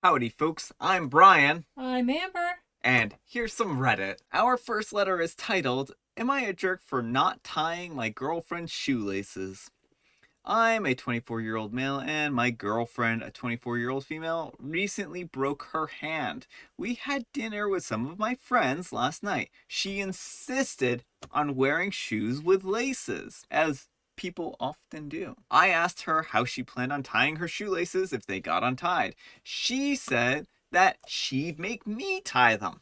Howdy folks, I'm Brian, I'm Amber. and here's some Reddit. Our first letter is titled, Am I a jerk for not tying my girlfriend's shoelaces? I'm a 24-year-old male and my girlfriend, a 24-year-old female, recently broke her hand. We had dinner with some of my friends last night. She insisted on wearing shoes with laces, as people often do. I asked her how she planned on tying her shoelaces if they got untied. She said that she'd make me tie them.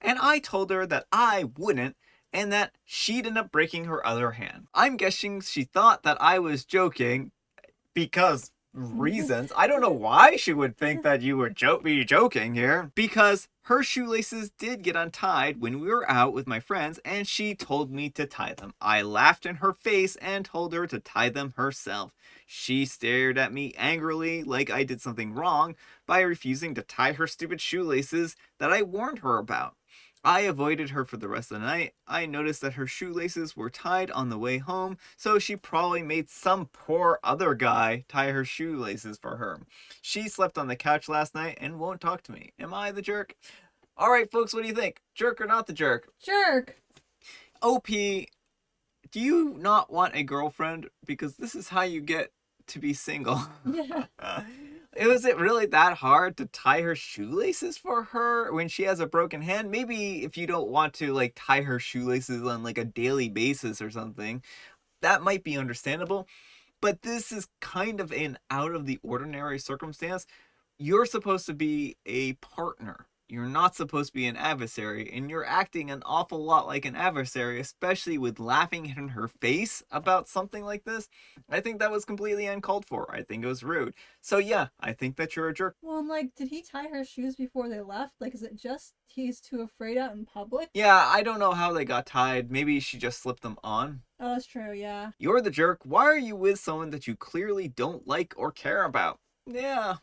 And I told her that I wouldn't and that she'd end up breaking her other hand. I'm guessing she thought that I was joking because reasons. I don't know why she would think that you would be joking here. Because her shoelaces did get untied when we were out with my friends and she told me to tie them. I laughed in her face and told her to tie them herself. She stared at me angrily like I did something wrong by refusing to tie her stupid shoelaces that I warned her about. I avoided her for the rest of the night. I noticed that her shoelaces were tied on the way home, so she probably made some poor other guy tie her shoelaces for her. She slept on the couch last night and won't talk to me. Am I the jerk? Alright, folks, what do you think? Jerk or not the jerk? Jerk. OP, do you not want a girlfriend? Because this is how you get to be single. Yeah. Was it really that hard to tie her shoelaces for her when she has a broken hand? Maybe if you don't want to like tie her shoelaces on like a daily basis or something, that might be understandable. But this is kind of an out of the ordinary circumstance. You're supposed to be a partner. You're not supposed to be an adversary, and you're acting an awful lot like an adversary, especially with laughing in her face about something like this. I think that was completely uncalled for. I think it was rude. So yeah, I think that you're a jerk. Well, like, did he tie her shoes before they left? Like, is it just he's too afraid out in public? Yeah, I don't know how they got tied. Maybe she just slipped them on. Oh, that's true, yeah. You're the jerk. Why are you with someone that you clearly don't like or care about? Yeah.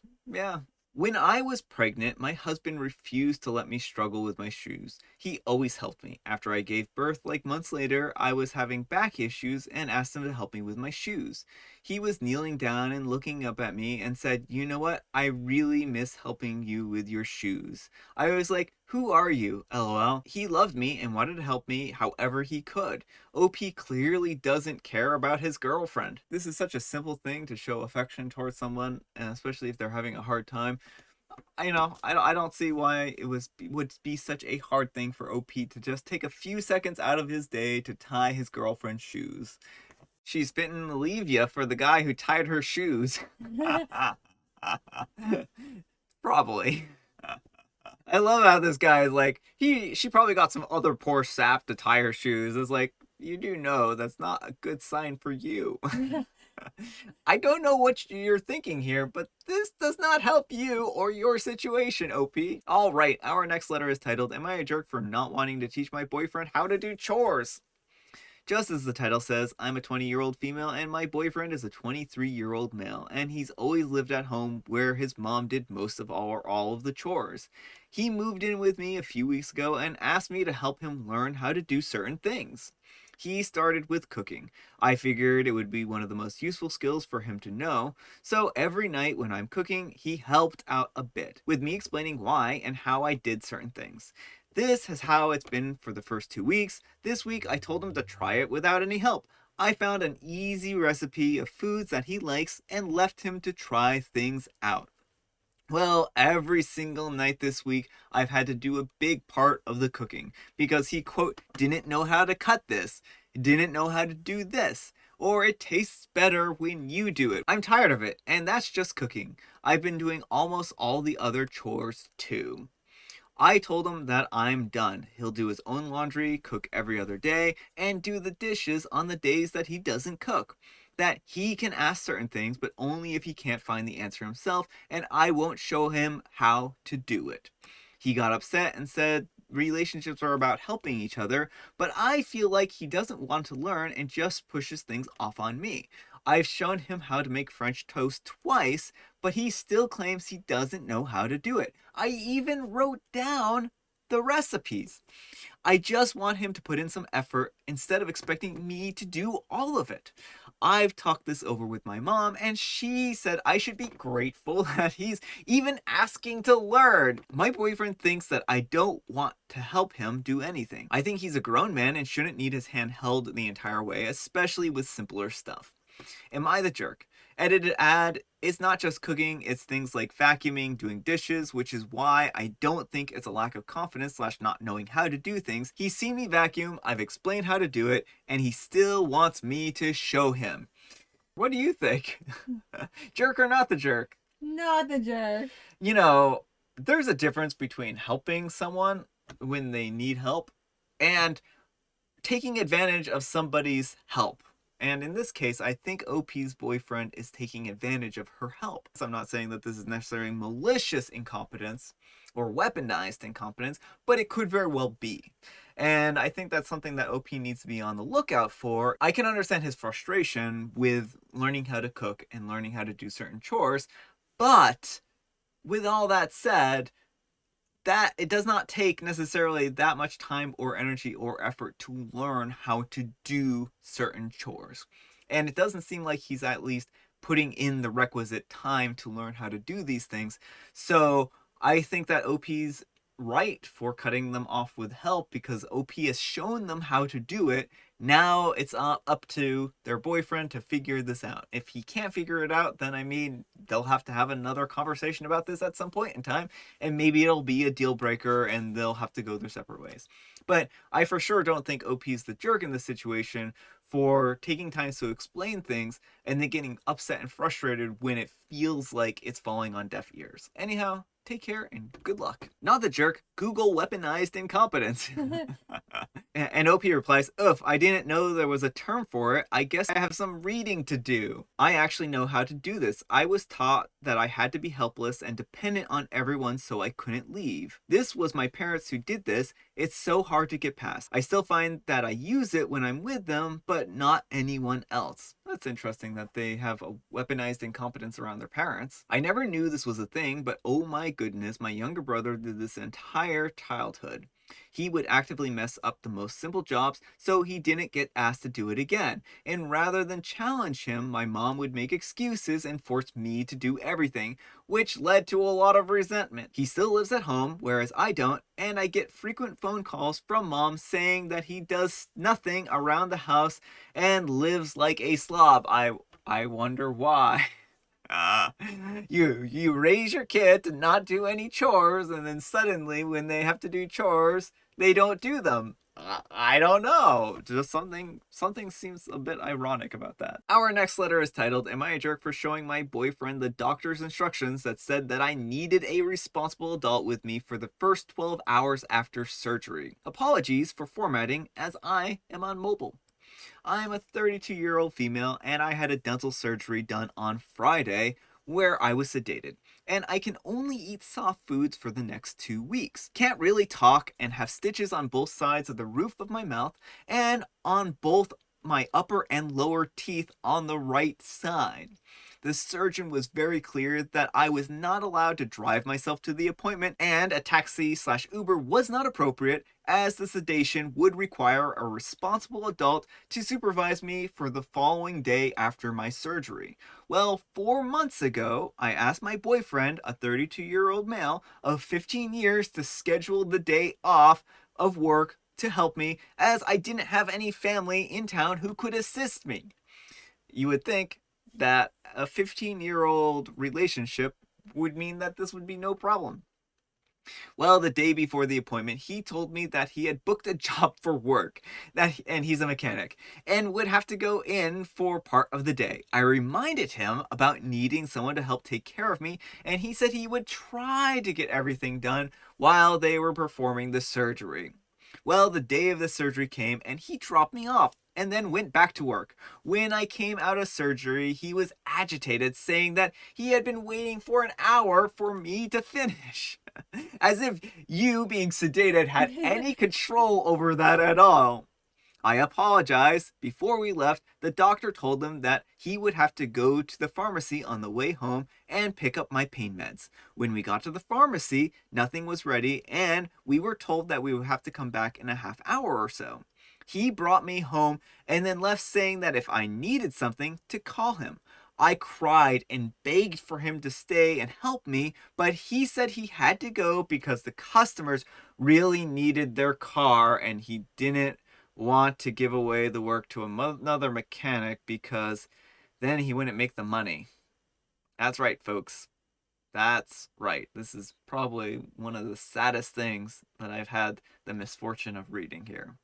When I was pregnant, my husband refused to let me struggle with my shoes. He always helped me. After I gave birth, like months later, I was having back issues and asked him to help me with my shoes. He was kneeling down and looking up at me and said, You know what? I really miss helping you with your shoes. I was like, Who are you? LOL. He loved me and wanted to help me however he could. OP clearly doesn't care about his girlfriend. This is such a simple thing to show affection towards someone, and especially if they're having a hard time. I don't see why would be such a hard thing for OP to just take a few seconds out of his day to tie his girlfriend's shoes. She's bitten Olivia for the guy who tied her shoes. Probably. I love how this guy is like, she probably got some other poor sap to tie her shoes. It's like, you do know that's not a good sign for you. I don't know what you're thinking here, but this does not help you or your situation, OP. Alright, our next letter is titled, Am I a jerk for not wanting to teach my boyfriend how to do chores? Just as the title says, I'm a 20-year-old female and my boyfriend is a 23-year-old male, and he's always lived at home where his mom did most of all of the chores. He moved in with me a few weeks ago and asked me to help him learn how to do certain things. He started with cooking. I figured it would be one of the most useful skills for him to know, so every night when I'm cooking, he helped out a bit, with me explaining why and how I did certain things. This is how it's been for the first 2 weeks. This week I told him to try it without any help. I found an easy recipe of foods that he likes and left him to try things out. Well, every single night this week, I've had to do a big part of the cooking because he, quote, didn't know how to cut this, didn't know how to do this, or it tastes better when you do it. I'm tired of it, and that's just cooking. I've been doing almost all the other chores too. I told him that I'm done. He'll do his own laundry, cook every other day, and do the dishes on the days that he doesn't cook. That he can ask certain things, but only if he can't find the answer himself, and I won't show him how to do it. He got upset and said relationships are about helping each other, but I feel like he doesn't want to learn and just pushes things off on me. I've shown him how to make French toast twice, but he still claims he doesn't know how to do it. I even wrote down the recipes. I just want him to put in some effort instead of expecting me to do all of it. I've talked this over with my mom, and she said I should be grateful that he's even asking to learn. My boyfriend thinks that I don't want to help him do anything. I think he's a grown man and shouldn't need his hand held the entire way, especially with simpler stuff. Am I the jerk? Edited ad, it's not just cooking, it's things like vacuuming, doing dishes, which is why I don't think it's a lack of confidence slash not knowing how to do things. He's seen me vacuum, I've explained how to do it, and he still wants me to show him. What do you think? Jerk or not the jerk? Not the jerk. You know, there's a difference between helping someone when they need help and taking advantage of somebody's help. And in this case, I think OP's boyfriend is taking advantage of her help. So I'm not saying that this is necessarily malicious incompetence or weaponized incompetence, but it could very well be. And I think that's something that OP needs to be on the lookout for. I can understand his frustration with learning how to cook and learning how to do certain chores, but with all that said, that it does not take necessarily that much time or energy or effort to learn how to do certain chores. And it doesn't seem like he's at least putting in the requisite time to learn how to do these things. So I think that OP's right for cutting them off with help because OP has shown them how to do it. Now it's up to their boyfriend to figure this out. If he can't figure it out, then I mean, they'll have to have another conversation about this at some point in time, and maybe it'll be a deal breaker and they'll have to go their separate ways. But I for sure don't think OP's the jerk in this situation for taking time to explain things and then getting upset and frustrated when it feels like it's falling on deaf ears. Anyhow, take care and good luck. Not the jerk, Google weaponized incompetence. And OP replies, "Oof, I didn't know there was a term for it. I guess I have some reading to do. I actually know how to do this. I was taught that I had to be helpless and dependent on everyone so I couldn't leave. This was my parents who did this. It's so hard to get past. I still find that I use it when I'm with them, but not anyone else." That's interesting that they have a weaponized incompetence around their parents. I never knew this was a thing, but oh my goodness, my younger brother did this entire childhood. He would actively mess up the most simple jobs so he didn't get asked to do it again. And rather than challenge him, my mom would make excuses and force me to do everything, which led to a lot of resentment. He still lives at home, whereas I don't, and I get frequent phone calls from mom saying that he does nothing around the house and lives like a slob. I wonder why. You raise your kid to not do any chores, and then suddenly when they have to do chores, they don't do them. I don't know. Just something seems a bit ironic about that. Our next letter is titled, "Am I a jerk for showing my boyfriend the doctor's instructions that said that I needed a responsible adult with me for the first 12 hours after surgery? Apologies for formatting as I am on mobile. I'm a 32-year-old female and I had a dental surgery done on Friday where I was sedated, and I can only eat soft foods for the next 2 weeks. Can't really talk and have stitches on both sides of the roof of my mouth and on both my upper and lower teeth on the right side. The surgeon was very clear that I was not allowed to drive myself to the appointment, and a taxi/Uber was not appropriate as the sedation would require a responsible adult to supervise me for the following day after my surgery. Well, 4 months ago, I asked my boyfriend, a 32-year-old male of 15 years, to schedule the day off of work to help me as I didn't have any family in town who could assist me." You would think that a 15-year-old relationship would mean that this would be no problem. Well, the day before the appointment, he told me that he had booked a job for work, and he's a mechanic, and would have to go in for part of the day. I reminded him about needing someone to help take care of me, and he said he would try to get everything done while they were performing the surgery. Well, the day of the surgery came, and he dropped me off and then went back to work. When I came out of surgery, he was agitated, saying that he had been waiting for an hour for me to finish. As if you, being sedated, had any control over that at all. I apologized. Before we left, the doctor told him that he would have to go to the pharmacy on the way home and pick up my pain meds. When we got to the pharmacy, nothing was ready, and we were told that we would have to come back in a half hour or so. He brought me home and then left saying that if I needed something, to call him. I cried and begged for him to stay and help me, but he said he had to go because the customers really needed their car and he didn't want to give away the work to another mechanic because then he wouldn't make the money. That's right, folks. That's right. This is probably one of the saddest things that I've had the misfortune of reading here.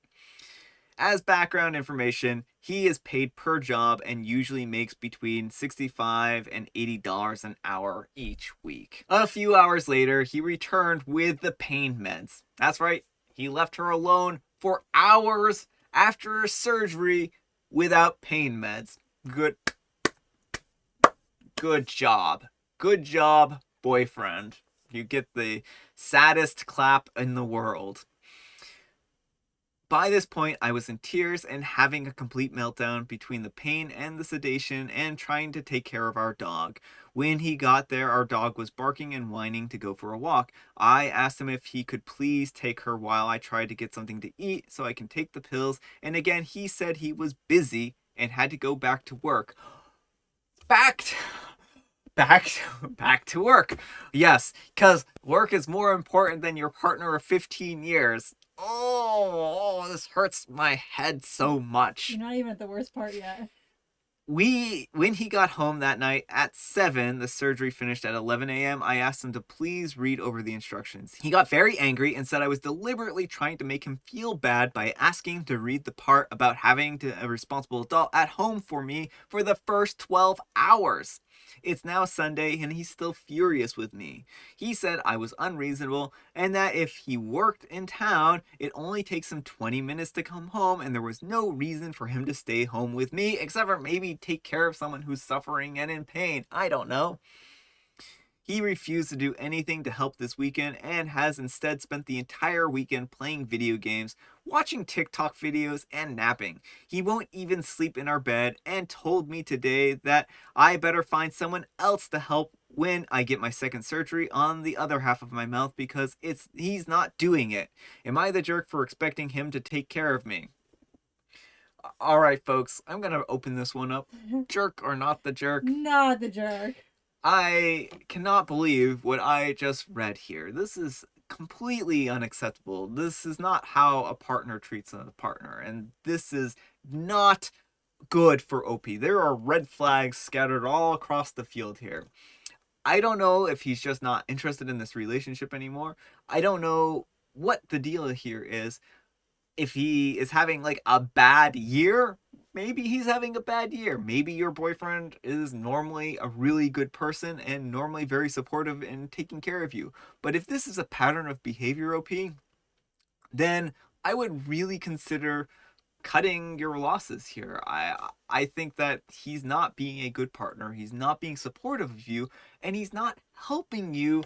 As background information, he is paid per job and usually makes between $65 and $80 an hour each week. A few hours later, he returned with the pain meds. That's right, he left her alone for hours after her surgery without pain meds. Good job. Good job, boyfriend. You get the saddest clap in the world. By this point, I was in tears and having a complete meltdown between the pain and the sedation and trying to take care of our dog. When he got there, our dog was barking and whining to go for a walk. I asked him if he could please take her while I tried to get something to eat so I can take the pills. And again, he said he was busy and had to go back to work. Back to work. Yes, because work is more important than your partner of 15 years. Oh, this hurts my head so much. You're not even at the worst part yet. When he got home that night at 7, the surgery finished at 11 a.m., I asked him to please read over the instructions. He got very angry and said I was deliberately trying to make him feel bad by asking to read the part about having a responsible adult at home for me for the first 12 hours. It's now Sunday and he's still furious with me. He said I was unreasonable and that if he worked in town, it only takes him 20 minutes to come home and there was no reason for him to stay home with me except for maybe take care of someone who's suffering and in pain. I don't know. He refused to do anything to help this weekend and has instead spent the entire weekend playing video games, watching TikTok videos, and napping. He won't even sleep in our bed and told me today that I better find someone else to help when I get my second surgery on the other half of my mouth because he's not doing it. Am I the jerk for expecting him to take care of me? All right, folks, I'm going to open this one up. Jerk or not the jerk? Not the jerk. I cannot believe what I just read here. This is completely unacceptable. This is not how a partner treats a partner, and this is not good for OP. There are red flags scattered all across the field here. I don't know if he's just not interested in this relationship anymore. I don't know what the deal here is. If he is having like a bad year, maybe he's having a bad year. Maybe your boyfriend is normally a really good person and normally very supportive in taking care of you. But if this is a pattern of behavior, OP, then I would really consider cutting your losses here. I think that he's not being a good partner. He's not being supportive of you, and he's not helping you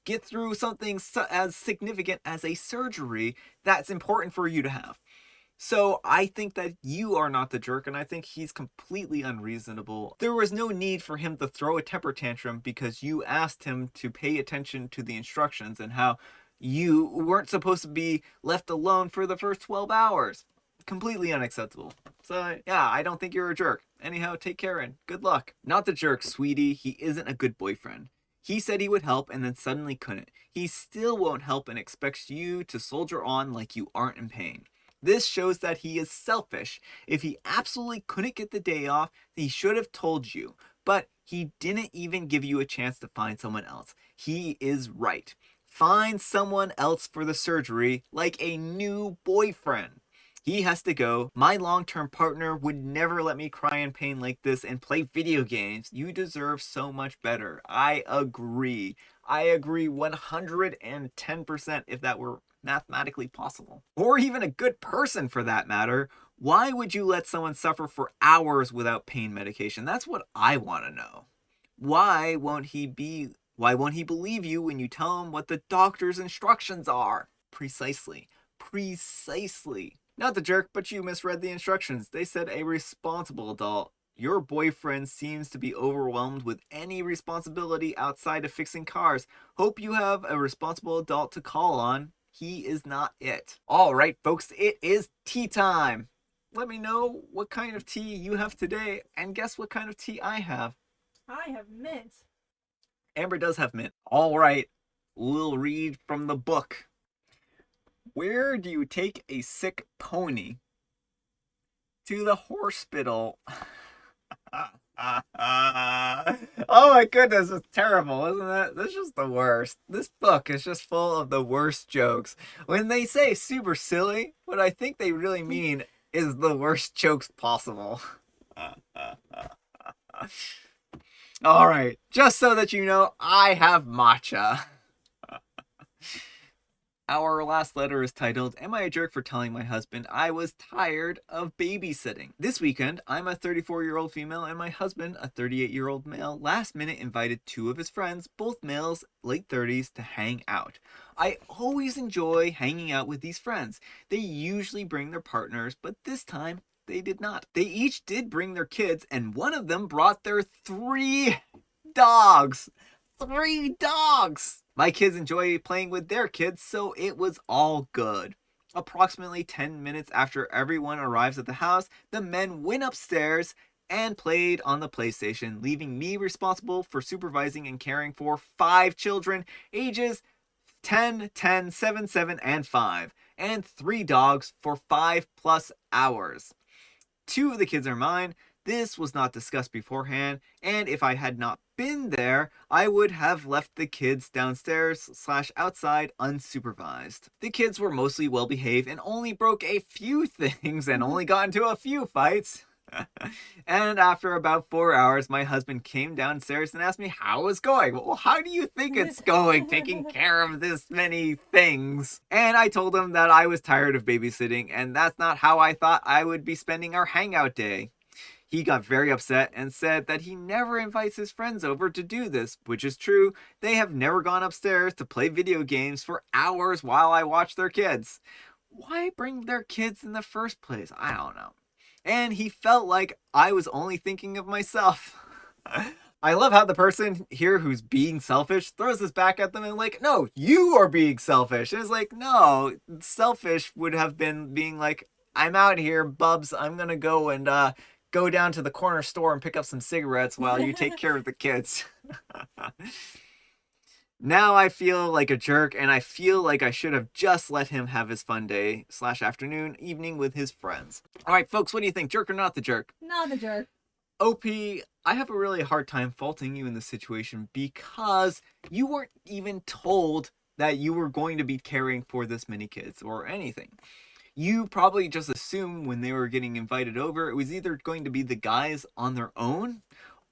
get through something as significant as a surgery that's important for you to have. So I think that you are not the jerk, and I think he's completely unreasonable. There was no need for him to throw a temper tantrum because you asked him to pay attention to the instructions and how you weren't supposed to be left alone for the first 12 hours. Completely unacceptable. So yeah, I don't think you're a jerk. Anyhow, take care and good luck. Not the jerk, sweetie. He isn't a good boyfriend. He said he would help and then suddenly couldn't. He still won't help and expects you to soldier on like you aren't in pain. This shows that he is selfish. If he absolutely couldn't get the day off, he should have told you. But he didn't even give you a chance to find someone else. He is right. Find someone else for the surgery, like a new boyfriend. He has to go. My long-term partner would never let me cry in pain like this and play video games. You deserve so much better. I agree. I agree 110% if that were mathematically possible. Or even a good person for that matter. Why would you let someone suffer for hours without pain medication? That's what I want to know. Why won't he believe you when you tell him what the doctor's instructions are? Precisely. Not the jerk, but you misread the instructions. They said a responsible adult. Your boyfriend seems to be overwhelmed with any responsibility outside of fixing cars. Hope you have a responsible adult to call on. he is not it. All right, folks, it is tea time. Let me know what kind of tea you have today, and guess what kind of tea I have. I have mint. Amber does have mint. All right, we'll read from the book. Where do you take a sick pony? To the hospital. Oh my goodness, it's terrible, isn't it? This is just the worst. This book is just full of the worst jokes. When they say super silly, what I think they really mean is the worst jokes possible. All right, just so that you know, I have matcha. Our last letter is titled, Am I a Jerk for Telling My Husband I Was Tired of Babysitting? This weekend, I'm a 34-year-old female and my husband, a 38-year-old male, last minute invited two of his friends, both males, late 30s, to hang out. I always enjoy hanging out with these friends. They usually bring their partners, but this time, they did not. They each did bring their kids, and one of them brought their 3 dogs. 3 dogs! My kids enjoy playing with their kids, so it was all good. Approximately 10 minutes after everyone arrives at the house, the men went upstairs and played on the PlayStation, leaving me responsible for supervising and caring for 5 children, ages 10, 10, 7, 7, and 5, and 3 dogs for 5+ hours. 2 of the kids are mine. This was not discussed beforehand, and if I had not been there, I would have left the kids downstairs/outside unsupervised. The kids were mostly well behaved and only broke a few things and only got into a few fights. And after about 4 hours, my husband came downstairs and asked me how it was going. Well, how do you think it's going, taking care of this many things? And I told him that I was tired of babysitting, and that's not how I thought I would be spending our hangout day. He got very upset and said that he never invites his friends over to do this, which is true. They have never gone upstairs to play video games for hours while I watch their kids. Why bring their kids in the first place? I don't know. And he felt like I was only thinking of myself. I love how the person here who's being selfish throws this back at them and like, no, you are being selfish. And it's like, no, selfish would have been being like, I'm out here, bubs, I'm gonna go and go down to the corner store and pick up some cigarettes while you take care of the kids. Now I feel like a jerk, and I feel like I should have just let him have his fun day/afternoon, evening with his friends. All right, folks, what do you think? Jerk or not the jerk? Not the jerk. OP, I have a really hard time faulting you in this situation because you weren't even told that you were going to be caring for this many kids or anything. You probably just assumed when they were getting invited over, it was either going to be the guys on their own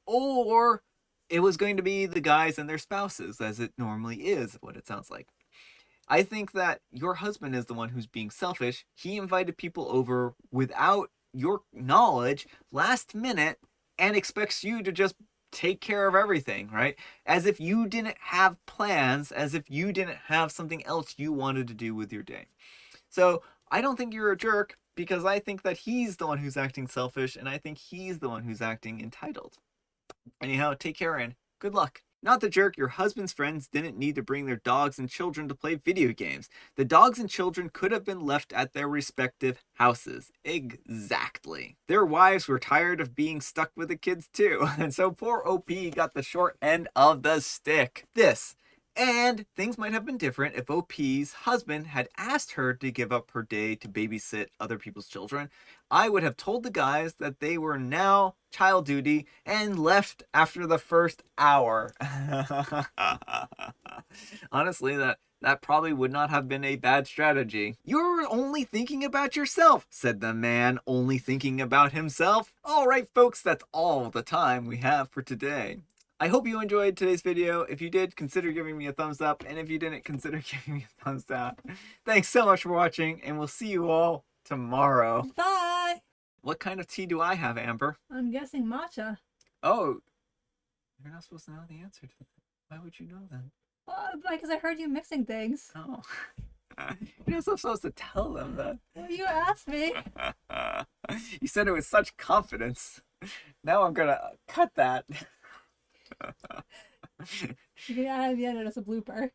or it was going to be the guys and their spouses, as it normally is, what it sounds like. I think that your husband is the one who's being selfish. He invited people over without your knowledge, last minute, and expects you to just take care of everything, right? As if you didn't have plans, as if you didn't have something else you wanted to do with your day. So I don't think you're a jerk because I think that he's the one who's acting selfish and I think he's the one who's acting entitled. Anyhow, take care and good luck. Not the jerk, your husband's friends didn't need to bring their dogs and children to play video games. The dogs and children could have been left at their respective houses. Exactly. Their wives were tired of being stuck with the kids too, and so poor OP got the short end of the stick. And things might have been different if OP's husband had asked her to give up her day to babysit other people's children. I would have told the guys that they were now child duty and left after the first hour. Honestly, that probably would not have been a bad strategy. You're only thinking about yourself, said the man, only thinking about himself. All right, folks, that's all the time we have for today. I hope you enjoyed today's video. If you did, consider giving me a thumbs up. And if you didn't, consider giving me a thumbs down. Thanks so much for watching, and we'll see you all tomorrow. Bye! What kind of tea do I have, Amber? I'm guessing matcha. Oh, you're not supposed to know the answer to that. Why would you know that? Because I heard you mixing things. Oh. You're not supposed to tell them that. Well, you asked me. You said it with such confidence. Now I'm gonna cut that. You can add the end as a blooper.